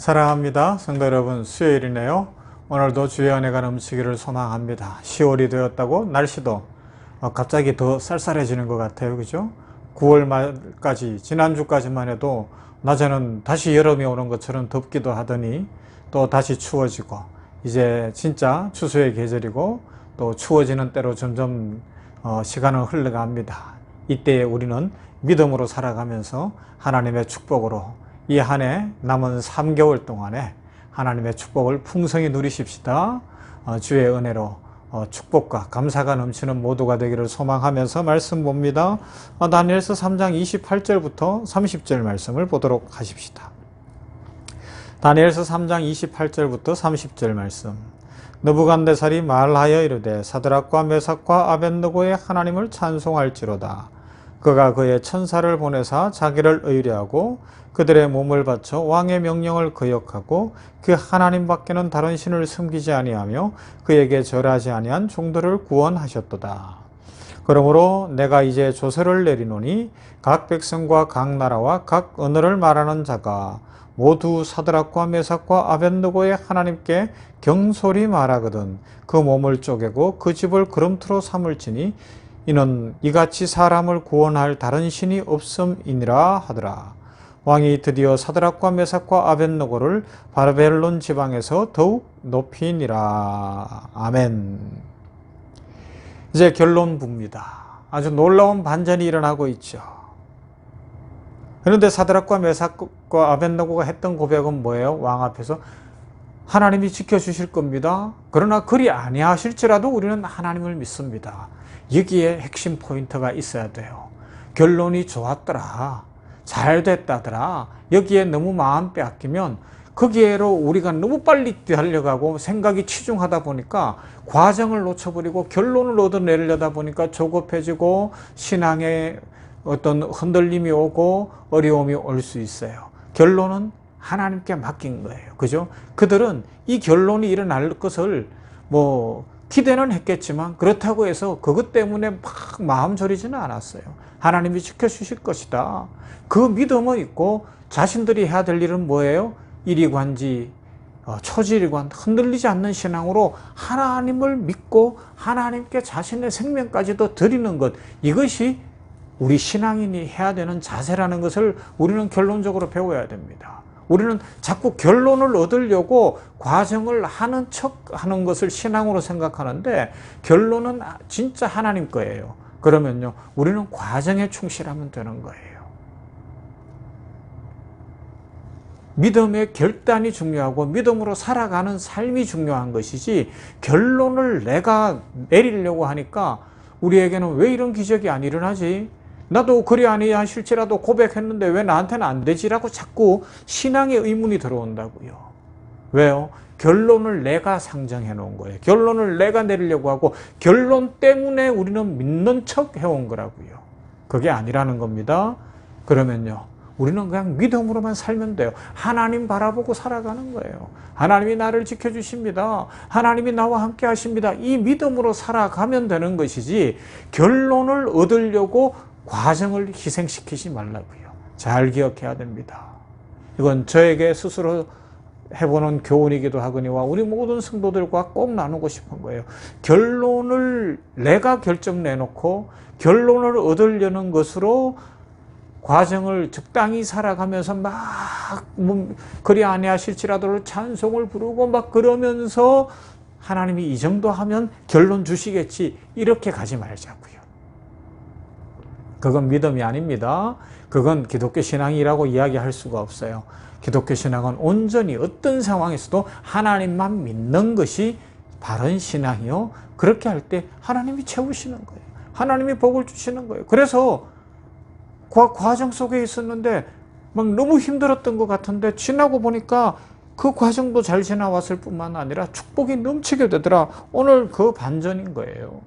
사랑합니다. 성도 여러분, 수요일이네요. 오늘도 주의 은혜가 넘치기를 소망합니다. 10월이 되었다고 날씨도 갑자기 더 쌀쌀해지는 것 같아요. 그죠? 9월 말까지, 지난주까지만 해도 낮에는 다시 여름이 오는 것처럼 덥기도 하더니 또 다시 추워지고, 이제 진짜 추수의 계절이고 또 추워지는 때로 점점 시간은 흘러갑니다. 이때에 우리는 믿음으로 살아가면서 하나님의 축복으로 이 한 해 남은 3개월 동안에 하나님의 축복을 풍성히 누리십시다. 주의 은혜로 축복과 감사가 넘치는 모두가 되기를 소망하면서 말씀 봅니다. 다니엘서 3장 28절부터 30절 말씀을 보도록 하십시다. 다니엘서 3장 28절부터 30절 말씀. 느부갓네살이 말하여 이르되 사드락과 메삭과 아벳느고의 하나님을 찬송할지로다. 그가 그의 천사를 보내사 자기를 의뢰하고 그들의 몸을 바쳐 왕의 명령을 거역하고 그 하나님 밖에는 다른 신을 섬기지 아니하며 그에게 절하지 아니한 종들을 구원하셨도다. 그러므로 내가 이제 조서를 내리노니 각 백성과 각 나라와 각 언어를 말하는 자가 모두 사드락과 메삭과 아벳느고의 하나님께 경솔히 말하거든 그 몸을 쪼개고 그 집을 거름투로 삼을지니 이는 이같이 사람을 구원할 다른 신이 없음이니라 하더라. 왕이 드디어 사드락과 메삭과 아벳느고를 바벨론 지방에서 더욱 높이니라. 아멘. 이제 결론부입니다. 아주 놀라운 반전이 일어나고 있죠. 그런데 사드락과 메삭과 아벳느고가 했던 고백은 뭐예요? 왕 앞에서 하나님이 지켜주실 겁니다. 그러나 그리 아니하실지라도 우리는 하나님을 믿습니다. 여기에 핵심 포인트가 있어야 돼요. 결론이 좋았더라, 잘 됐다더라, 여기에 너무 마음 빼앗기면 거기에로 우리가 너무 빨리 달려가고 생각이 치중하다 보니까 과정을 놓쳐버리고 결론을 얻어내려다 보니까 조급해지고 신앙에 어떤 흔들림이 오고 어려움이 올 수 있어요. 결론은 하나님께 맡긴 거예요. 그죠? 그들은 이 결론이 일어날 것을 기대는 했겠지만 그렇다고 해서 그것 때문에 막 마음 졸이지는 않았어요. 하나님이 지켜주실 것이다. 그 믿음은 있고 자신들이 해야 될 일은 뭐예요? 이리관지 초지일관 흔들리지 않는 신앙으로 하나님을 믿고 하나님께 자신의 생명까지도 드리는 것, 이것이 우리 신앙인이 해야 되는 자세라는 것을 우리는 결론적으로 배워야 됩니다. 우리는 자꾸 결론을 얻으려고 과정을 하는 척 하는 것을 신앙으로 생각하는데 결론은 진짜 하나님 거예요. 그러면요, 우리는 과정에 충실하면 되는 거예요. 믿음의 결단이 중요하고 믿음으로 살아가는 삶이 중요한 것이지 결론을 내가 내리려고 하니까 우리에게는 왜 이런 기적이 안 일어나지? 나도 그리 아니하실지라도 고백했는데 왜 나한테는 안 되지라고 자꾸 신앙의 의문이 들어온다고요. 왜요? 결론을 내가 상정해 놓은 거예요. 결론을 내가 내리려고 하고 결론 때문에 우리는 믿는 척 해온 거라고요. 그게 아니라는 겁니다. 그러면요, 우리는 그냥 믿음으로만 살면 돼요. 하나님 바라보고 살아가는 거예요. 하나님이 나를 지켜주십니다. 하나님이 나와 함께 하십니다. 이 믿음으로 살아가면 되는 것이지 결론을 얻으려고 과정을 희생시키지 말라고요. 잘 기억해야 됩니다. 이건 저에게 스스로 해보는 교훈이기도 하거니와 우리 모든 성도들과 꼭 나누고 싶은 거예요. 결론을 내가 결정 내놓고 결론을 얻으려는 것으로 과정을 적당히 살아가면서 그리 아니하실지라도 찬송을 부르고 막 그러면서 하나님이 이 정도 하면 결론 주시겠지, 이렇게 가지 말자고요. 그건 믿음이 아닙니다. 그건 기독교 신앙이라고 이야기할 수가 없어요. 기독교 신앙은 온전히 어떤 상황에서도 하나님만 믿는 것이 바른 신앙이요. 그렇게 할 때 하나님이 채우시는 거예요. 하나님이 복을 주시는 거예요. 그래서 과정 속에 있었는데 막 너무 힘들었던 것 같은데 지나고 보니까 그 과정도 잘 지나왔을 뿐만 아니라 축복이 넘치게 되더라. 오늘 그 반전인 거예요.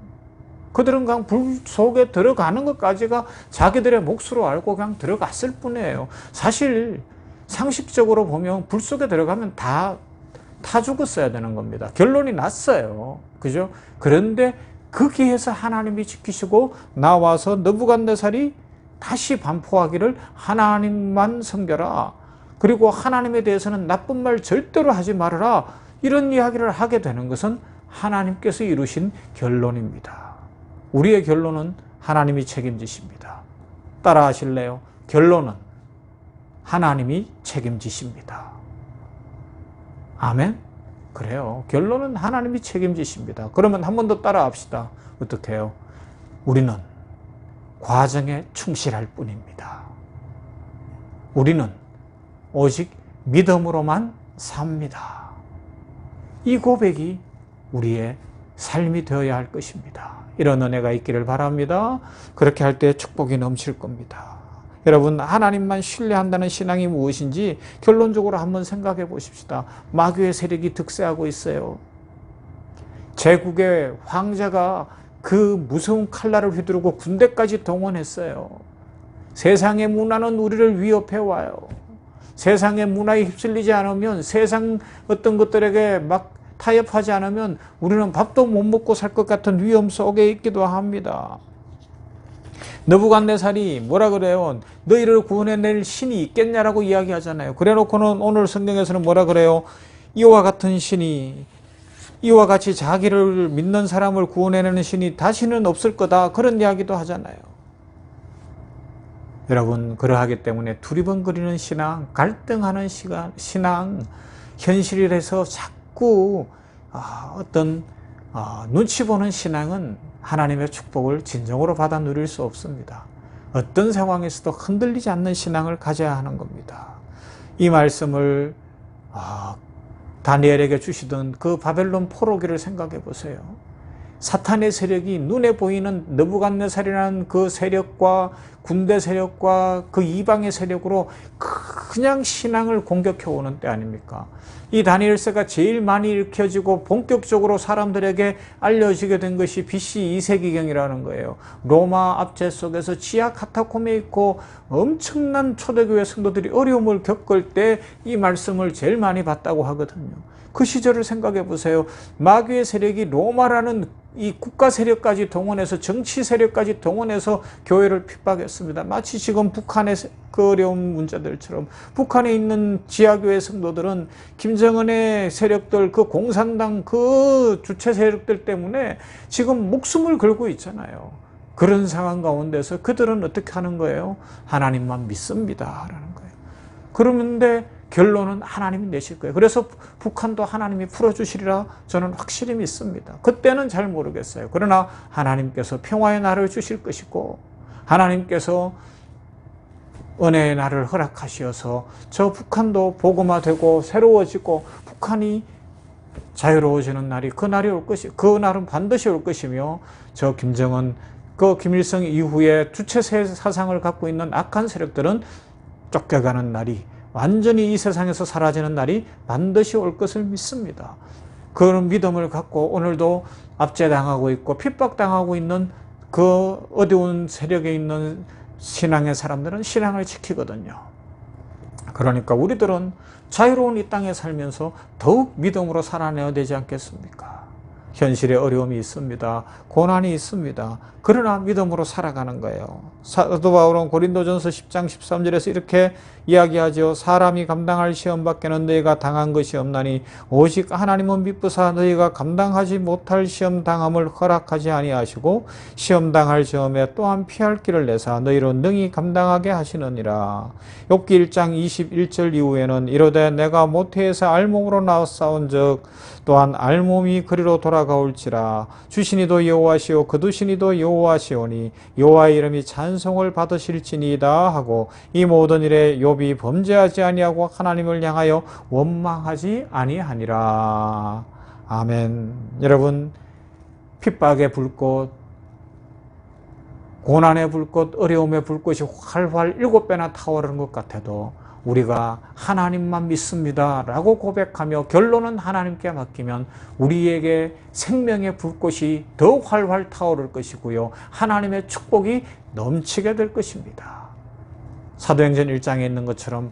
그들은 그냥 불 속에 들어가는 것까지가 자기들의 몫으로 알고 그냥 들어갔을 뿐이에요. 사실 상식적으로 보면 불 속에 들어가면 다 죽었어야 되는 겁니다. 결론이 났어요. 그죠? 그런데 거기에서 하나님이 지키시고 나와서 느부갓네살이 다시 반포하기를 하나님만 섬겨라. 그리고 하나님에 대해서는 나쁜 말 절대로 하지 말아라, 이런 이야기를 하게 되는 것은 하나님께서 이루신 결론입니다. 우리의 결론은 하나님이 책임지십니다. 따라 하실래요? 결론은 하나님이 책임지십니다. 아멘? 그래요. 결론은 하나님이 책임지십니다. 그러면 한 번 더 따라 합시다. 어떻게 해요? 우리는 과정에 충실할 뿐입니다. 우리는 오직 믿음으로만 삽니다. 이 고백이 우리의 삶이 되어야 할 것입니다. 이런 은혜가 있기를 바랍니다. 그렇게 할 때 축복이 넘칠 겁니다. 여러분, 하나님만 신뢰한다는 신앙이 무엇인지 결론적으로 한번 생각해 보십시다. 마귀의 세력이 득세하고 있어요. 제국의 황제가 그 무서운 칼날을 휘두르고 군대까지 동원했어요. 세상의 문화는 우리를 위협해 와요. 세상의 문화에 휩쓸리지 않으면, 세상 어떤 것들에게 막 타협하지 않으면 우리는 밥도 못 먹고 살 것 같은 위험 속에 있기도 합니다. 느부갓네살이 뭐라 그래요? 너희를 구원해낼 신이 있겠냐라고 이야기하잖아요. 그래놓고는 오늘 성경에서는 뭐라 그래요? 이와 같은 신이, 이와 같이 자기를 믿는 사람을 구원해내는 신이 다시는 없을 거다, 그런 이야기도 하잖아요. 여러분, 그러하기 때문에 두리번거리는 신앙, 갈등하는 신앙, 현실에서 자꾸 어떤 눈치 보는 신앙은 하나님의 축복을 진정으로 받아 누릴 수 없습니다. 어떤 상황에서도 흔들리지 않는 신앙을 가져야 하는 겁니다. 이 말씀을 다니엘에게 주시던 그 바벨론 포로기를 생각해 보세요. 사탄의 세력이 눈에 보이는 느부갓네살이라는 그 세력과 군대 세력과 그 이방의 세력으로 그냥 신앙을 공격해 오는 때 아닙니까? 이 다니엘서가 제일 많이 읽혀지고 본격적으로 사람들에게 알려지게 된 것이 BC 2세기경이라는 거예요. 로마 압제 속에서 지하 카타콤에 있고 엄청난 초대교회 성도들이 어려움을 겪을 때 이 말씀을 제일 많이 봤다고 하거든요. 그 시절을 생각해 보세요. 마귀의 세력이 로마라는 이 국가 세력까지 동원해서, 정치 세력까지 동원해서 교회를 핍박했습니다. 마치 지금 북한의 그 어려운 문제들처럼 북한에 있는 지하교회 성도들은 김정은의 세력들, 그 공산당 그 주체 세력들 때문에 지금 목숨을 걸고 있잖아요. 그런 상황 가운데서 그들은 어떻게 하는 거예요? 하나님만 믿습니다 라는 거예요. 그러는데 결론은 하나님이 내실 거예요. 그래서 북한도 하나님이 풀어주시리라 저는 확실히 믿습니다. 그때는 잘 모르겠어요. 그러나 하나님께서 평화의 날을 주실 것이고, 하나님께서 은혜의 날을 허락하시어서 저 북한도 복음화되고 새로워지고 북한이 자유로워지는 날이, 그 날이 올 것이, 그 날은 반드시 올 것이며, 저 김정은, 그 김일성 이후에 주체 사상을 갖고 있는 악한 세력들은 쫓겨가는 날이, 완전히 이 세상에서 사라지는 날이 반드시 올 것을 믿습니다. 그런 믿음을 갖고 오늘도 압제당하고 있고 핍박당하고 있는 그 어두운 세력에 있는 신앙의 사람들은 신앙을 지키거든요. 그러니까 우리들은 자유로운 이 땅에 살면서 더욱 믿음으로 살아내야 되지 않겠습니까? 현실에 어려움이 있습니다. 고난이 있습니다. 그러나 믿음으로 살아가는 거예요. 사도 바울은 고린도전서 10장 13절에서 이렇게 이야기하죠. 사람이 감당할 시험 밖에는 너희가 당한 것이 없나니 오직 하나님은 미쁘사 너희가 감당하지 못할 시험 당함을 허락하지 아니하시고 시험 당할 시험에 또한 피할 길을 내사 너희로 능히 감당하게 하시느니라. 욥기 1장 21절 이후에는 이르되 내가 모태에서 알몸으로 나왔사온즉 또한 알몸이 그리로 돌아가올지라. 주시니도 여호와시오 거두시니도 여호와시오니 여호와의 이름이 찬송을 받으실지니이다 하고 이 모든 일에 욥이 범죄하지 아니하고 하나님을 향하여 원망하지 아니하니라. 아멘. 여러분, 핍박의 불꽃, 고난의 불꽃, 어려움의 불꽃이 활활 7배나 타오르는 것 같아도 우리가 하나님만 믿습니다 라고 고백하며 결론은 하나님께 맡기면 우리에게 생명의 불꽃이 더 활활 타오를 것이고요, 하나님의 축복이 넘치게 될 것입니다. 사도행전 1장에 있는 것처럼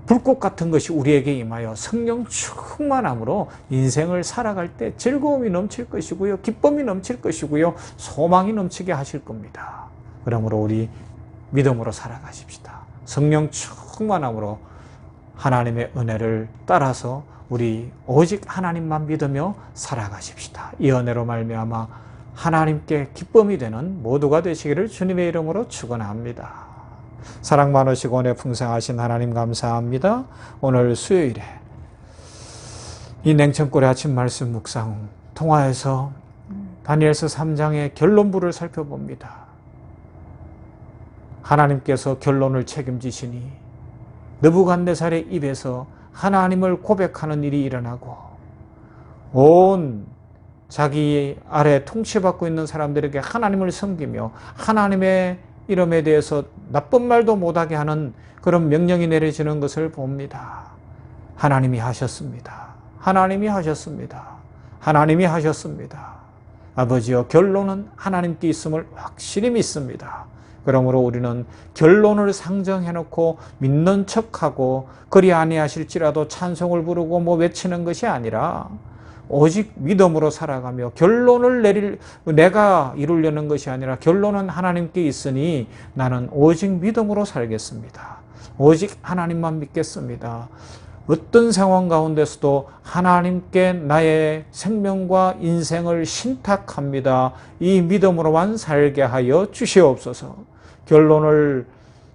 불꽃 같은 것이 우리에게 임하여 성령 충만함으로 인생을 살아갈 때 즐거움이 넘칠 것이고요, 기쁨이 넘칠 것이고요, 소망이 넘치게 하실 겁니다. 그러므로 우리 믿음으로 살아가십시다. 성령 충만함으로 하나님의 은혜를 따라서 우리 오직 하나님만 믿으며 살아가십시다. 이 은혜로 말미암아 하나님께 기쁨이 되는 모두가 되시기를 주님의 이름으로 축원합니다. 사랑 많으시고 은혜 풍성하신 하나님 감사합니다. 오늘 수요일에 이 냉천골의 아침 말씀 묵상 통화에서 다니엘서 3장의 결론부를 살펴봅니다. 하나님께서 결론을 책임지시니 느부갓네살의 입에서 하나님을 고백하는 일이 일어나고 온 자기 아래 통치받고 있는 사람들에게 하나님을 섬기며 하나님의 이름에 대해서 나쁜 말도 못하게 하는 그런 명령이 내려지는 것을 봅니다. 하나님이 하셨습니다. 하나님이 하셨습니다. 하나님이 하셨습니다. 아버지여, 결론은 하나님께 있음을 확실히 믿습니다. 그러므로 우리는 결론을 상정해놓고 믿는 척하고 그리 아니하실지라도 찬송을 부르고 외치는 것이 아니라 오직 믿음으로 살아가며 결론을 내가 이루려는 것이 아니라 결론은 하나님께 있으니 나는 오직 믿음으로 살겠습니다. 오직 하나님만 믿겠습니다. 어떤 상황 가운데서도 하나님께 나의 생명과 인생을 신탁합니다. 이 믿음으로만 살게 하여 주시옵소서. 결론을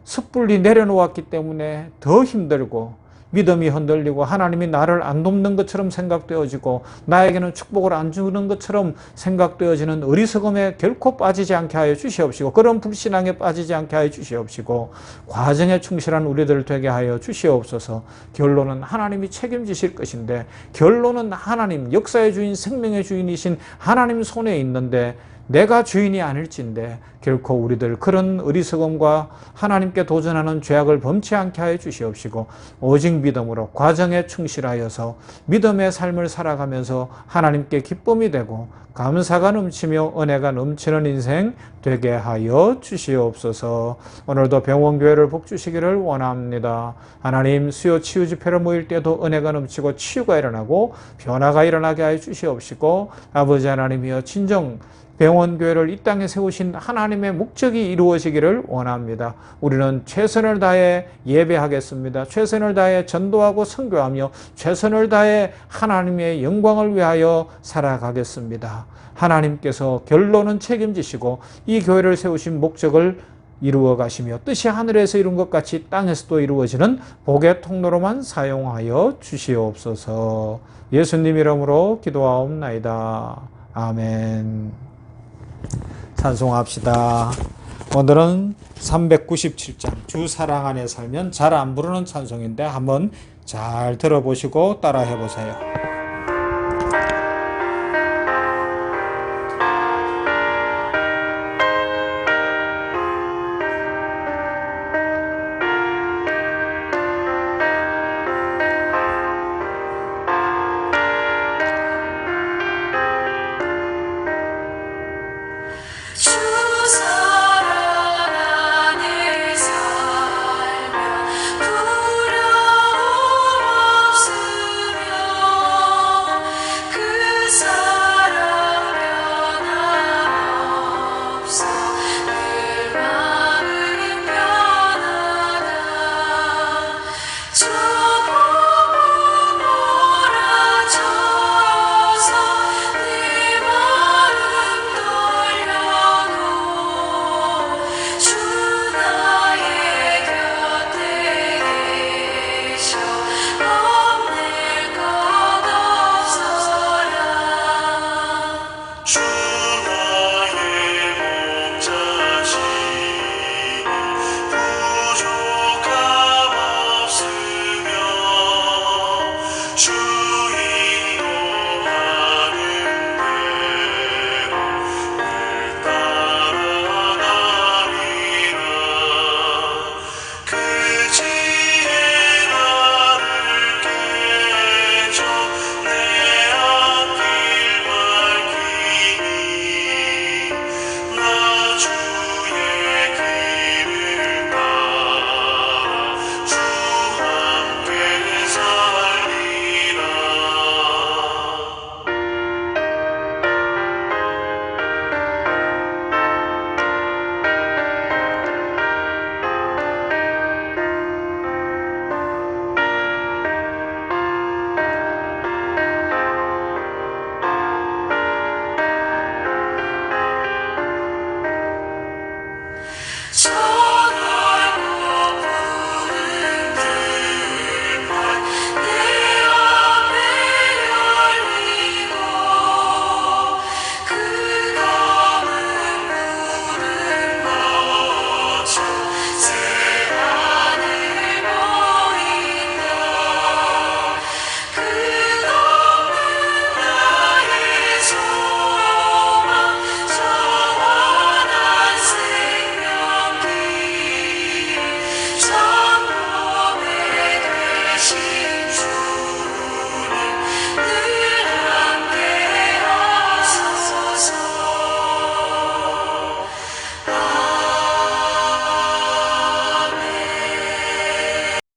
섣불리 내려놓았기 때문에 더 힘들고 믿음이 흔들리고 하나님이 나를 안 돕는 것처럼 생각되어지고 나에게는 축복을 안 주는 것처럼 생각되어지는 어리석음에 결코 빠지지 않게 하여 주시옵시고 그런 불신앙에 빠지지 않게 하여 주시옵시고 과정에 충실한 우리들 되게 하여 주시옵소서. 결론은 하나님이 책임지실 것인데 결론은 하나님, 역사의 주인, 생명의 주인이신 하나님 손에 있는데 내가 주인이 아닐진데 결코 우리들 그런 어리석음과 하나님께 도전하는 죄악을 범치 않게 하여 주시옵시고 오직 믿음으로 과정에 충실하여서 믿음의 삶을 살아가면서 하나님께 기쁨이 되고 감사가 넘치며 은혜가 넘치는 인생 되게 하여 주시옵소서. 오늘도 병원교회를 복주시기를 원합니다. 하나님, 수요 치유 집회를 모일 때도 은혜가 넘치고 치유가 일어나고 변화가 일어나게 하여 주시옵시고 아버지 하나님이여, 진정 병원교회를 이 땅에 세우신 하나님의 목적이 이루어지기를 원합니다. 우리는 최선을 다해 예배하겠습니다. 최선을 다해 전도하고 선교하며 최선을 다해 하나님의 영광을 위하여 살아가겠습니다. 하나님께서 결론은 책임지시고 이 교회를 세우신 목적을 이루어 가시며 뜻이 하늘에서 이룬 것 같이 땅에서도 이루어지는 복의 통로로만 사용하여 주시옵소서. 예수님 이름으로 기도하옵나이다. 아멘. 찬송합시다. 오늘은 397장 주 사랑 안에 살면 잘 안 부르는 찬송인데 한번 잘 들어보시고 따라해 보세요.